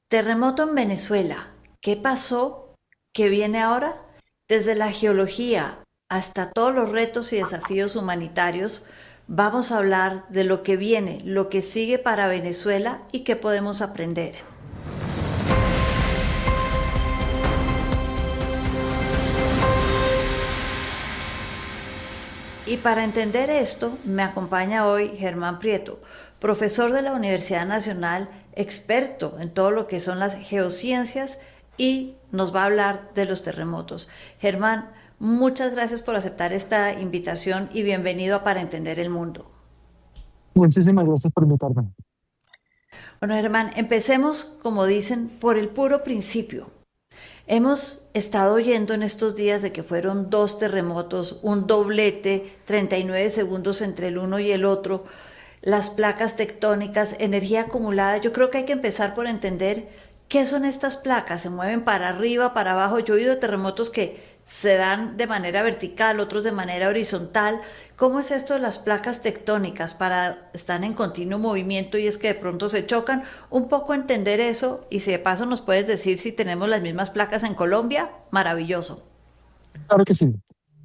Terremoto en Venezuela. ¿Qué pasó? ¿Qué viene ahora? Desde la geología hasta todos los retos y desafíos humanitarios, vamos a hablar de lo que viene, lo que sigue para Venezuela y qué podemos aprender. Y para entender esto, me acompaña hoy Germán Prieto, profesor de la Universidad Nacional, experto en todo lo que son las geociencias y nos va a hablar de los terremotos. Germán, muchas gracias por aceptar esta invitación y bienvenido a Para Entender el Mundo. Muchísimas gracias por invitarme. Bueno, Germán, empecemos, como dicen, por el puro principio. Hemos estado oyendo en estos días de que fueron dos terremotos, un doblete, 39 segundos entre el uno y el otro, las placas tectónicas, energía acumulada. Yo creo que hay que empezar por entender qué son estas placas. Se mueven para arriba, para abajo. Yo he oído de terremotos que se dan de manera vertical, otros de manera horizontal. ¿Cómo es esto de las placas tectónicas para estar en continuo movimiento y es que de pronto se chocan? Un poco entender eso y si de paso nos puedes decir si tenemos las mismas placas en Colombia, maravilloso. Claro que sí.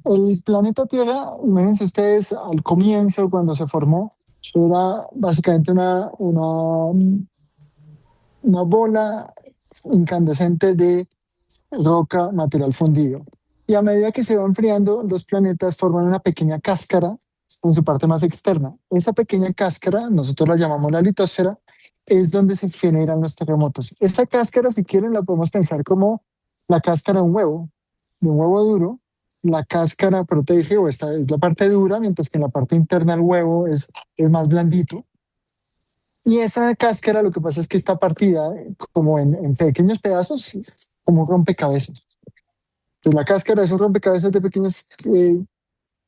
El planeta Tierra, imagínense ustedes, al comienzo, cuando se formó, era básicamente una bola incandescente de roca, material fundido. Y a medida que se va enfriando, los planetas forman una pequeña cáscara en su parte más externa. Esa pequeña cáscara, nosotros la llamamos la litosfera, es donde se generan los terremotos. Esa cáscara, si quieren, la podemos pensar como la cáscara de un huevo duro. La cáscara protege, o esta es la parte dura, mientras que en la parte interna del huevo es más blandito. Y esa cáscara lo que pasa es que está partida como en pequeños pedazos, como un rompecabezas. Entonces, la cáscara es un rompecabezas de pequeñas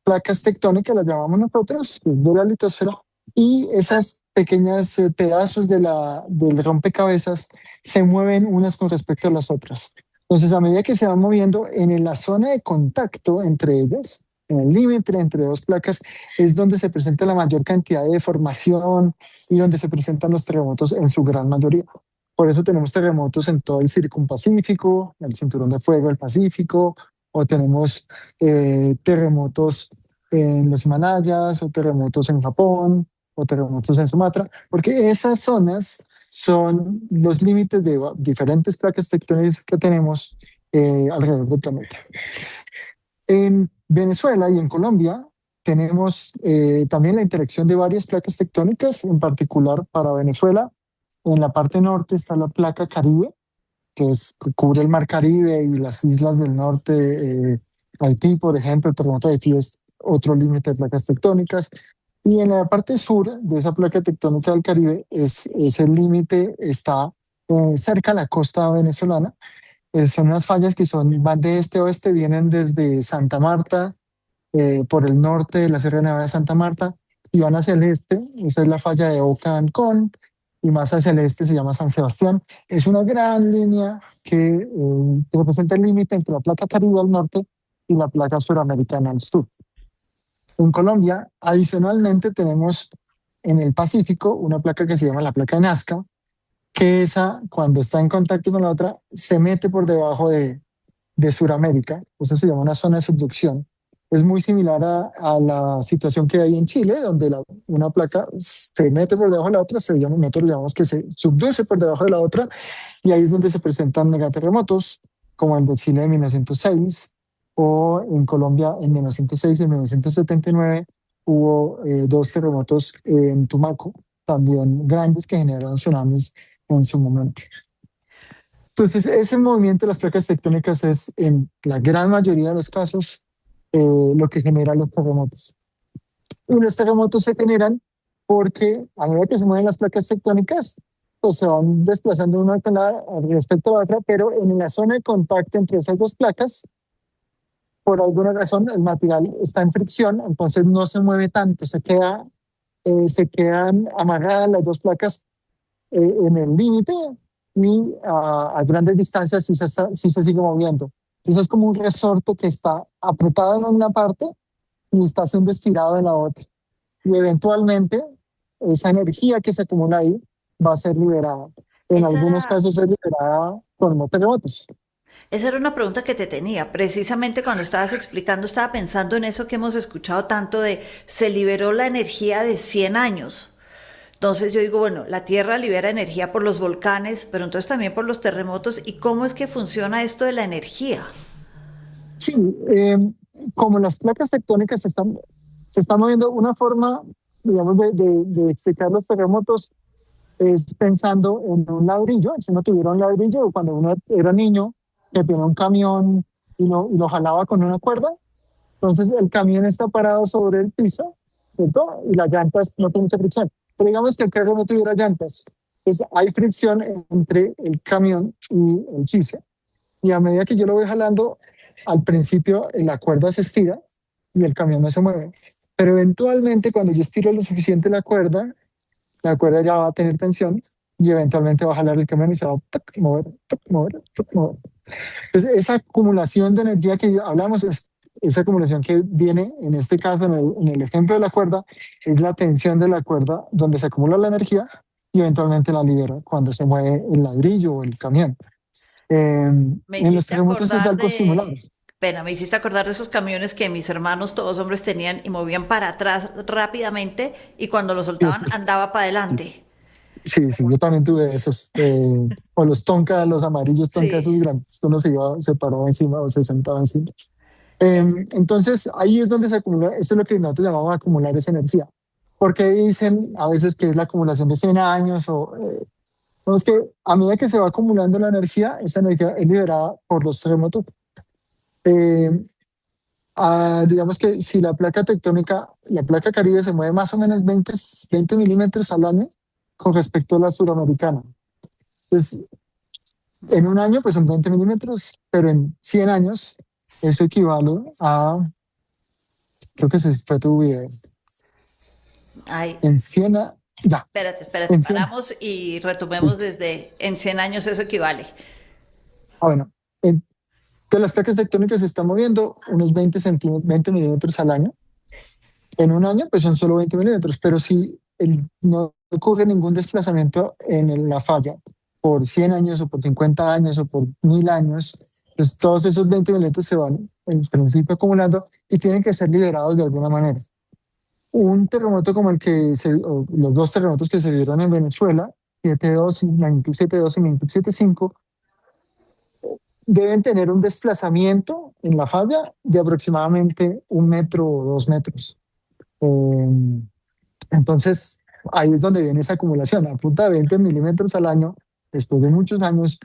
placas tectónicas, las llamamos nosotros, de la litosfera, y esas pequeñas pedazos del rompecabezas se mueven unas con respecto a las otras. Entonces, a medida que se van moviendo en la zona de contacto entre ellas, en el límite entre dos placas, es donde se presenta la mayor cantidad de deformación y donde se presentan los terremotos en su gran mayoría. Por eso tenemos terremotos en todo el Circunpacífico, el Cinturón de Fuego del Pacífico, o tenemos terremotos en los Himalayas, o terremotos en Japón, o terremotos en Sumatra, porque esas zonas son los límites de diferentes placas tectónicas que tenemos alrededor del planeta. En Venezuela y en Colombia tenemos también la interacción de varias placas tectónicas, en particular para Venezuela. En la parte norte está la placa Caribe, que cubre el mar Caribe y las islas del norte, Haití, por ejemplo, el terremoto de Haití es otro límite de placas tectónicas. Y en la parte sur de esa placa tectónica del Caribe, ese límite está cerca a la costa venezolana. Son unas fallas que van de este a oeste, vienen desde Santa Marta, por el norte de la Sierra Nevada de Santa Marta, y van hacia el este. Esa es la falla de Ocancón, y más hacia el este se llama San Sebastián. Es una gran línea que representa el límite entre la placa Caribe al norte y la placa suramericana al sur. En Colombia, adicionalmente, tenemos en el Pacífico una placa que se llama la placa de Nazca, que esa, cuando está en contacto con la otra, se mete por debajo de Sudamérica. Esa se llama una zona de subducción. Es muy similar a la situación que hay en Chile, donde una placa se mete por debajo de la otra, nosotros llamamos que se subduce por debajo de la otra, y ahí es donde se presentan megaterremotos, como el de Chile de 1906, o en Colombia en 1906 y en 1979 hubo dos terremotos en Tumaco, también grandes, que generaron tsunamis en su momento. Entonces, ese movimiento de las placas tectónicas es, en la gran mayoría de los casos, lo que genera los terremotos. Y los terremotos se generan porque a medida que se mueven las placas tectónicas, pues se van desplazando una respecto a la otra, pero en la zona de contacto entre esas dos placas, por alguna razón, el material está en fricción, entonces no se mueve tanto, se quedan amarradas las dos placas en el límite, y a grandes distancias sí se sigue moviendo. Entonces es como un resorte que está apretado en una parte y está siendo estirado en la otra. Y eventualmente esa energía que se acumula ahí va a ser liberada. En Esa algunos era, casos es liberada por no terremotos. esa era una pregunta que te tenía. Precisamente cuando estabas explicando, estaba pensando en eso que hemos escuchado tanto de se liberó la energía de 100 años. Entonces yo digo, bueno, la Tierra libera energía por los volcanes, pero entonces también por los terremotos. ¿Y cómo es que funciona esto de la energía? Sí, como las placas tectónicas se están moviendo, una forma, digamos, de explicar los terremotos es pensando en un ladrillo. Si uno tuviera un ladrillo, o cuando uno era niño, que tenía un camión y lo jalaba con una cuerda, entonces el camión está parado sobre el piso, ¿cierto? Y las llantas no tienen mucha fricción. Pero digamos que el carro no tuviera llantas, pues hay fricción entre el camión y el piso. Y a medida que yo lo voy jalando, al principio la cuerda se estira y el camión no se mueve. Pero eventualmente cuando yo estiro lo suficiente la cuerda ya va a tener tensión y eventualmente va a jalar el camión y se va a tuc, mover, tuc, mover, tuc, mover. Entonces, esa acumulación de energía que hablamos es esa acumulación que viene, en este caso, en el ejemplo de la cuerda, es la tensión de la cuerda donde se acumula la energía y eventualmente la libera cuando se mueve el ladrillo o el camión. Me En los hiciste terremotos es acordar algo similar. me hiciste acordar de esos camiones que mis hermanos, todos hombres, tenían y movían para atrás rápidamente y cuando lo Y soltaban después, andaba para adelante. sí, sí, yo también tuve esos. O los tonka, los amarillos tonka, Sí. esos grandes, que uno se paraba encima o se sentaba encima. Entonces, ahí es donde se acumula, esto es lo que nosotros llamamos acumular esa energía. Porque dicen a veces que es la acumulación de 100 años no, es que a medida que se va acumulando la energía, esa energía es liberada por los terremotos. Eh, digamos que si la placa tectónica, la placa Caribe se mueve más o menos 20 milímetros al año con respecto a la suramericana. Entonces, en un año, pues son 20 milímetros, pero en 100 años, eso equivale a, creo que se fue tu video, Ay, en 100, ya, espérate, en 100, paramos y retomemos listo. desde en 100 años eso equivale. Bueno, en, que las placas tectónicas se están moviendo unos 20 milímetros al año. En un año, pues son solo 20 milímetros, pero si no ocurre ningún desplazamiento en la falla por 100 años o por 50 años o por 1000 años, pues todos esos 20 milímetros se van en principio acumulando y tienen que ser liberados de alguna manera. Un terremoto como o los dos terremotos que se vieron en Venezuela, 7.2 y magnitud 7.2 y magnitud 7.5, deben tener un desplazamiento en la falla de aproximadamente 1 metro o 2 metros. Eh, entonces, ahí es donde viene esa acumulación. A punta de 20 milímetros al año, después de muchos años,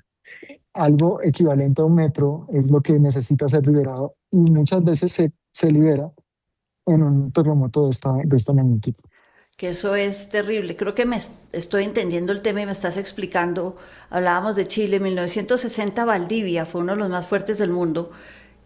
algo equivalente a 1 metro es lo que necesita ser liberado y muchas veces se libera en un terremoto de esta magnitud. Que eso es terrible. Creo que estoy entendiendo el tema y me estás explicando. Hablábamos de Chile, 1960 Valdivia fue uno de los más fuertes del mundo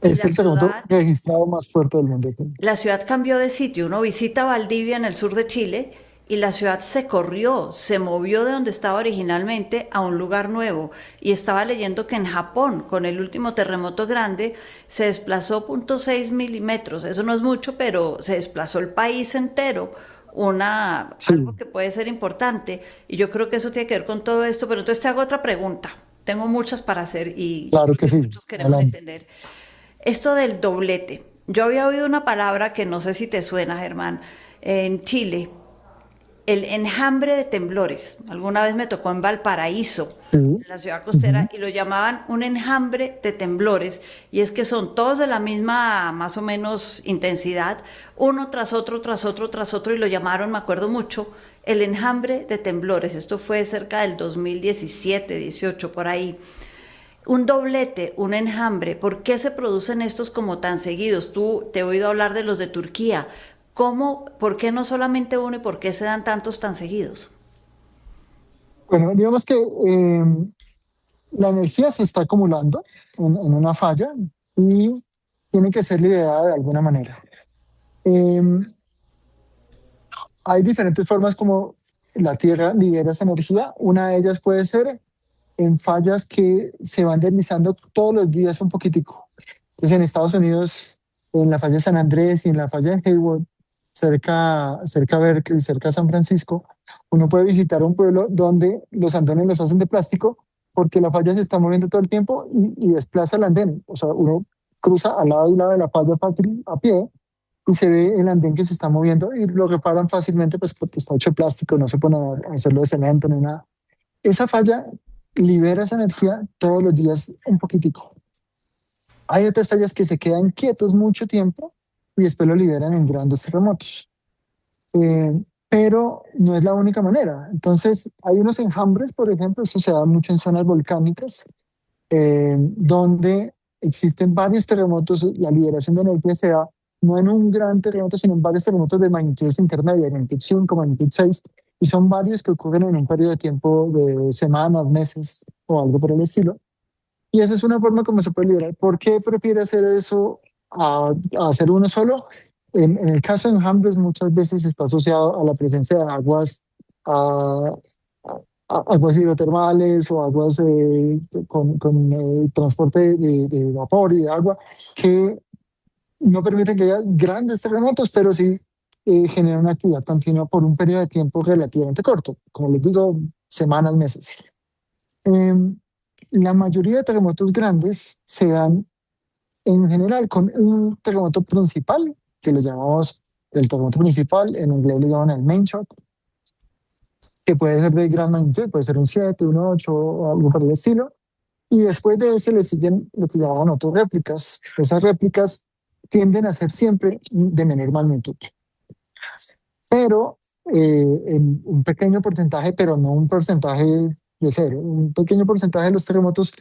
y Es el terremoto registrado más fuerte del mundo. la ciudad cambió de sitio. Uno visita Valdivia en el sur de Chile y la ciudad se corrió, se movió de donde estaba originalmente a un lugar nuevo. Y estaba leyendo que en Japón, con el último terremoto grande, se desplazó 0.6 milímetros. Eso no es mucho, pero se desplazó el país entero. Algo Sí, que puede ser importante. Y yo creo que eso tiene que ver con todo esto. Pero entonces te hago otra pregunta. Tengo muchas para hacer y yo claro creo que que sí. muchos queremos Adelante. entender. Esto del doblete. Yo había oído una palabra que no sé si te suena, Germán, en Chile, el enjambre de temblores. Alguna vez me tocó en Valparaíso, Sí. en la ciudad costera, Ujú. y lo llamaban un enjambre de temblores, y es que son todos de la misma, más o menos, intensidad, uno tras otro, tras otro, tras otro, y lo llamaron, me acuerdo mucho, el enjambre de temblores. Esto fue cerca del 2017, 18, por ahí. Un doblete, un enjambre, ¿por qué se producen estos como tan seguidos? Tú te he oído hablar de los de Turquía. ¿Cómo, por qué no solamente uno y por qué se dan tantos tan seguidos? Bueno, digamos que la energía se está acumulando en una falla y tiene que ser liberada de alguna manera. Eh, Hay diferentes formas como la Tierra libera esa energía. Una de ellas puede ser en fallas que se van deslizando todos los días un poquitico. Entonces en Estados Unidos, en la falla de San Andrés y en la falla de Hayward, cerca de Berkeley, cerca de San Francisco, Uno puede visitar un pueblo donde los andenes los hacen de plástico porque la falla se está moviendo todo el tiempo y desplaza el andén. O sea, uno cruza al lado y lado de la falla fácil a pie y se ve el andén que se está moviendo y lo reparan fácilmente pues porque está hecho de plástico, no se ponen a hacerlo de cemento ni nada. Esa falla libera esa energía todos los días un poquitico. Hay otras fallas que se quedan quietos mucho tiempo y después lo liberan en grandes terremotos. Pero no es la única manera. Entonces, hay unos enjambres, por ejemplo, eso se da mucho en zonas volcánicas, donde existen varios terremotos. La liberación de energía se da no en un gran terremoto, sino en varios terremotos de magnitudes intermedias, magnitud 5, magnitud 6, y son varios que ocurren en un periodo de tiempo de semanas, meses o algo por el estilo. Y esa es una forma como se puede liberar. ¿Por qué prefiere hacer eso a hacer uno solo? En el caso de enjambres muchas veces está asociado a la presencia de aguas, a, aguas hidrotermales o aguas con transporte de vapor y de agua que no permiten que haya grandes terremotos, pero sí generan una actividad continua por un periodo de tiempo relativamente corto, como les digo, semanas, meses. Em, la mayoría de terremotos grandes se dan en general con un terremoto principal, que le llamamos el terremoto principal, en inglés le llaman el main shock, que puede ser de gran magnitud, puede ser un 7, un 8 o algo por el estilo. Y después de ese le siguen lo que llamaban autorréplicas. Esas réplicas tienden a ser siempre de menor magnitud, pero en un pequeño porcentaje, pero no un porcentaje de cero, un pequeño porcentaje de los terremotos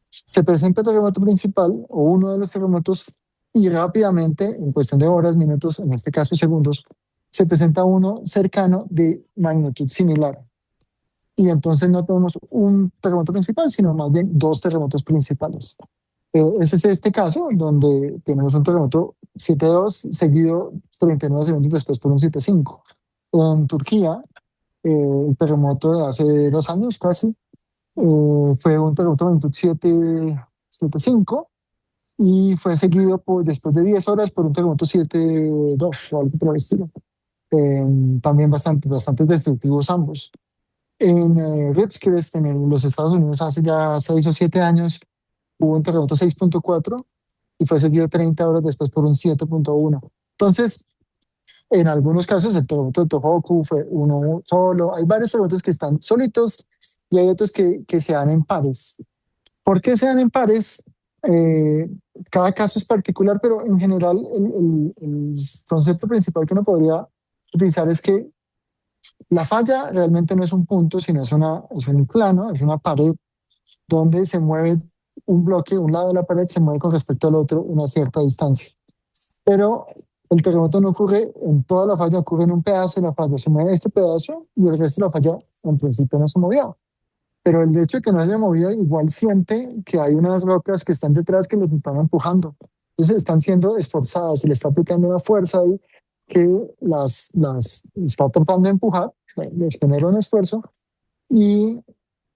se presenta el terremoto principal o uno de los terremotos y rápidamente, en cuestión de horas, minutos, en este caso segundos, se presenta uno cercano de magnitud similar. Y entonces no tenemos un terremoto principal, sino más bien dos terremotos principales. Ese es este caso, donde tenemos un terremoto 7,2 seguido 39 segundos después por un 7,5. En Turquía, el terremoto de hace 2 años casi, fue un terremoto de magnitud 7,5 y fue seguido después de 10 horas por un terremoto 7,2 o algo por el estilo. También bastante destructivos ambos. En Ridgecrest, en los Estados Unidos, hace ya 6 o 7 años, hubo un terremoto 6,4 y fue seguido 30 horas después por un 7,1. Entonces, en algunos casos, el terremoto de Tohoku fue uno solo. Hay varios terremotos que están solitos y hay otros que se dan en pares. ¿Por qué se dan en pares? Eh, Cada caso es particular, pero en general el concepto principal que uno podría utilizar es que la falla realmente no es un punto, sino es un plano, es una pared donde se mueve un bloque, un lado de la pared se mueve con respecto al otro una cierta distancia. Pero el terremoto no ocurre en toda la falla, ocurre en un pedazo de la falla. Se mueve este pedazo y el resto de la falla en principio no se movió. Pero el hecho de que no se haya movido igual siente que hay unas rocas que están detrás que los están empujando. Entonces están siendo esforzadas, se le está aplicando una fuerza ahí que las está tratando de empujar, les genera un esfuerzo y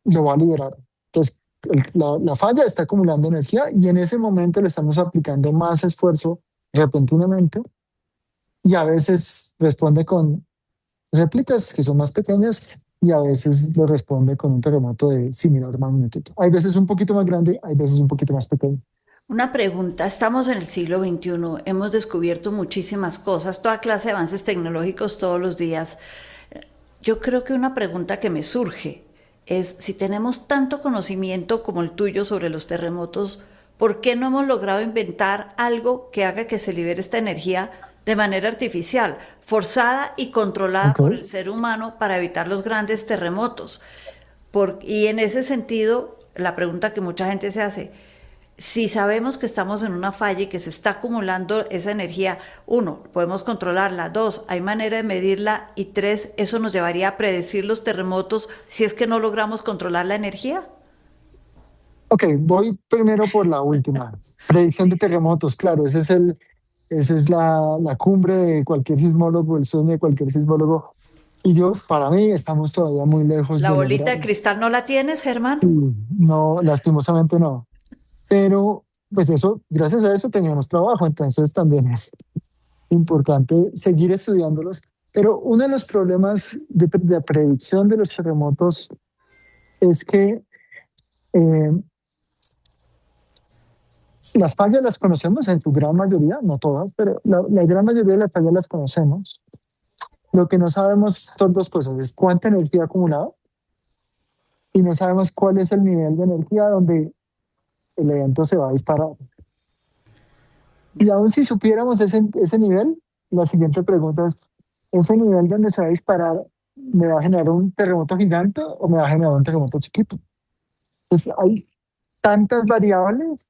lo va a liberar. Entonces la falla está acumulando energía y en ese momento le estamos aplicando más esfuerzo repentinamente y a veces responde con réplicas que son más pequeñas y a veces lo responde con un terremoto de similar magnitud. Hay veces un poquito más grande, hay veces un poquito más pequeño. Una pregunta, estamos en el siglo XXI, hemos descubierto muchísimas cosas, toda clase de avances tecnológicos todos los días. Yo creo que una pregunta que me surge es, si tenemos tanto conocimiento como el tuyo sobre los terremotos, ¿por qué no hemos logrado inventar algo que haga que se libere esta energía de manera artificial, forzada y controlada Ok. por el ser humano para evitar los grandes terremotos? Y en ese sentido, la pregunta que mucha gente se hace, si sabemos que estamos en una falla y que se está acumulando esa energía, uno, podemos controlarla, dos, hay manera de medirla y tres, eso nos llevaría a predecir los terremotos si es que no logramos controlar la energía. Ok, voy primero por la última. Predicción de terremotos, claro, esa es la cumbre de cualquier sismólogo, el sueño de cualquier sismólogo. Y yo, para mí, estamos todavía muy lejos La de bolita de lograrlo. cristal no la tienes, Germán. Y no, lastimosamente no. Pero, pues eso, gracias a eso teníamos trabajo, entonces también es importante seguir estudiándolos. Pero uno de los problemas de predicción de los terremotos es que eh, las fallas las conocemos en su gran mayoría, no todas, pero la gran mayoría de las fallas las conocemos. Lo que no sabemos son dos cosas, es cuánta energía acumulada y no sabemos cuál es el nivel de energía donde el evento se va a disparar. Y aún si supiéramos ese nivel, la siguiente pregunta es, ¿ese nivel donde se va a disparar me va a generar un terremoto gigante o me va a generar un terremoto chiquito? Pues hay tantas variables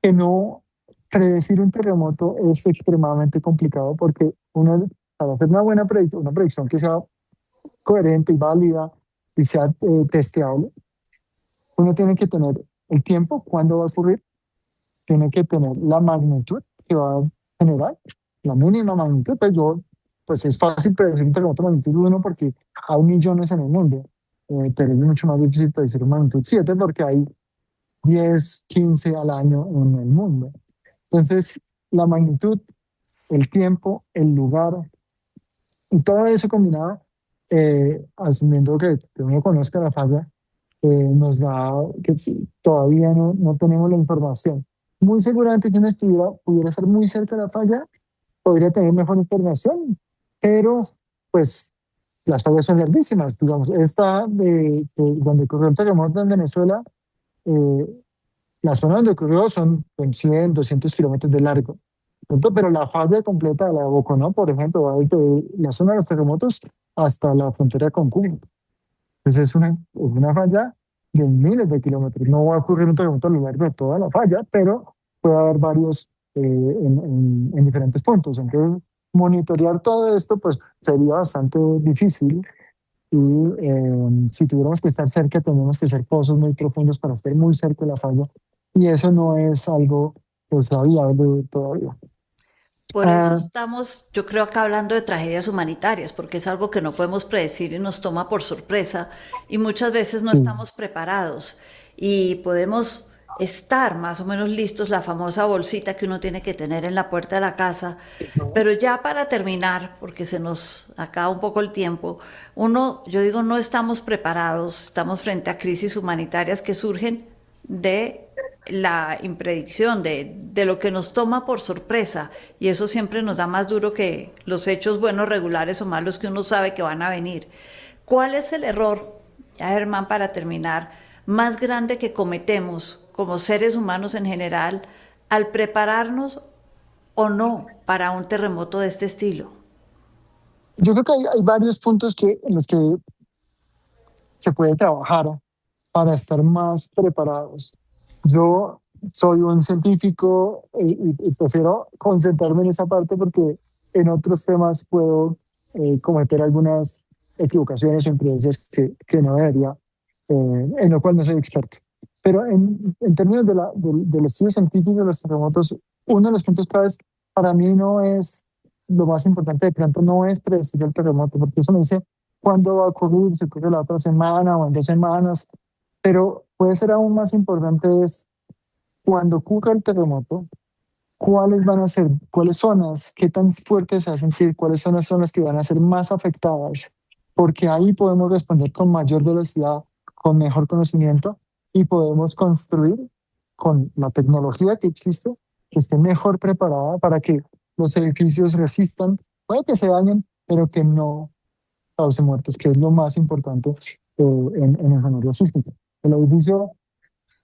que no predecir un terremoto es extremadamente complicado porque uno, para hacer una predicción que sea coherente y válida y sea testeable, uno tiene que tener el tiempo, cuándo va a ocurrir, tiene que tener la magnitud que va a generar, la mínima magnitud, pues es fácil predecir un terremoto de magnitud 1 porque hay millones en el mundo, pero es mucho más difícil predecir un magnitud 7 porque hay 10, 15 al año en el mundo. Entonces, la magnitud, el tiempo, el lugar, y todo eso combinado, asumiendo que uno conozca la falla, nos da que sí, todavía no tenemos la información. Muy seguramente si uno pudiera estar muy cerca de la falla, podría tener mejor información, pero pues las fallas son larguísimas. Digamos, esta donde ocurrió el terremoto en Venezuela, eh, la zona donde ocurrió son 100, 200 kilómetros de largo. ¿Cierto? Pero la falla completa de la de Boconó, por ejemplo, va desde la zona de los terremotos hasta la frontera con Cuba. Entonces es una falla de miles de kilómetros. No va a ocurrir un terremoto a lo largo de toda la falla, pero puede haber varios en diferentes puntos. Entonces, monitorear todo esto pues sería bastante difícil y si tuviéramos que estar cerca, tenemos que hacer pozos muy profundos para estar muy cerca de la falla y eso no es algo que sea viable todavía. Por eso Ah, estamos, yo creo, acá hablando de tragedias humanitarias, porque es algo que no podemos predecir y nos toma por sorpresa y muchas veces no sí. estamos preparados y podemos estar más o menos listos, la famosa bolsita que uno tiene que tener en la puerta de la casa. Pero ya para terminar, porque se nos acaba un poco el tiempo, yo digo, no estamos preparados, estamos frente a crisis humanitarias que surgen de la impredicción, de lo que nos toma por sorpresa, y eso siempre nos da más duro que los hechos buenos, regulares o malos que uno sabe que van a venir. ¿Cuál es el error, ya Germán, para terminar, más grande que cometemos como seres humanos en general al prepararnos o no para un terremoto de este estilo? Yo creo que hay varios puntos en los que se puede trabajar para estar más preparados. Yo soy un científico y prefiero concentrarme en esa parte porque en otros temas puedo cometer algunas equivocaciones o imprudencias que no debería, en lo cual no soy experto. Pero en términos del estudio científico de los terremotos, uno de los puntos claves para mí no es lo más importante de pronto, no es predecir el terremoto, porque eso me dice cuándo va a ocurrir, si ocurre la otra semana o en 2 semanas, pero puede ser aún más importante es cuando ocurra el terremoto, cuáles van a ser, cuáles zonas, qué tan fuertes se va a sentir, cuáles son las zonas que van a ser más afectadas, porque ahí podemos responder con mayor velocidad, con mejor conocimiento y podemos construir con la tecnología que existe, que esté mejor preparada para que los edificios resistan, puede que se dañen, pero que no cause muertes, que es lo más importante en ingeniería sísmica. El edificio,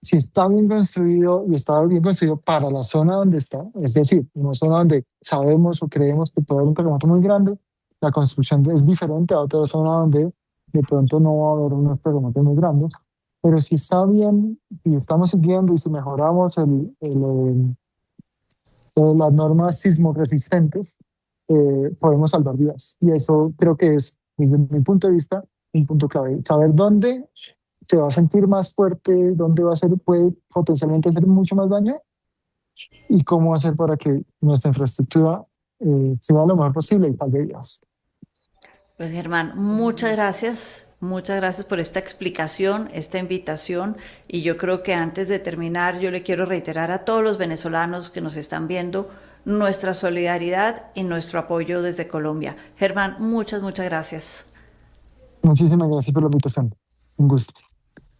si está bien construido y está bien construido para la zona donde está, es decir, una zona donde sabemos o creemos que puede haber un terremoto muy grande, la construcción es diferente a otra zona donde de pronto no va a haber unos terremotos muy grandes, pero si está bien y estamos siguiendo y si mejoramos las normas sismoresistentes, podemos salvar vidas. Y eso creo que es, desde mi punto de vista, un punto clave. Saber dónde se va a sentir más fuerte, dónde va a ser, puede potencialmente hacer mucho más daño y cómo hacer para que nuestra infraestructura sea lo mejor posible y salve vidas. Pues Germán, muchas gracias por esta explicación, esta invitación y yo creo que antes de terminar yo le quiero reiterar a todos los venezolanos que nos están viendo nuestra solidaridad y nuestro apoyo desde Colombia. Germán, muchas gracias. Muchísimas gracias por la invitación. Un gusto.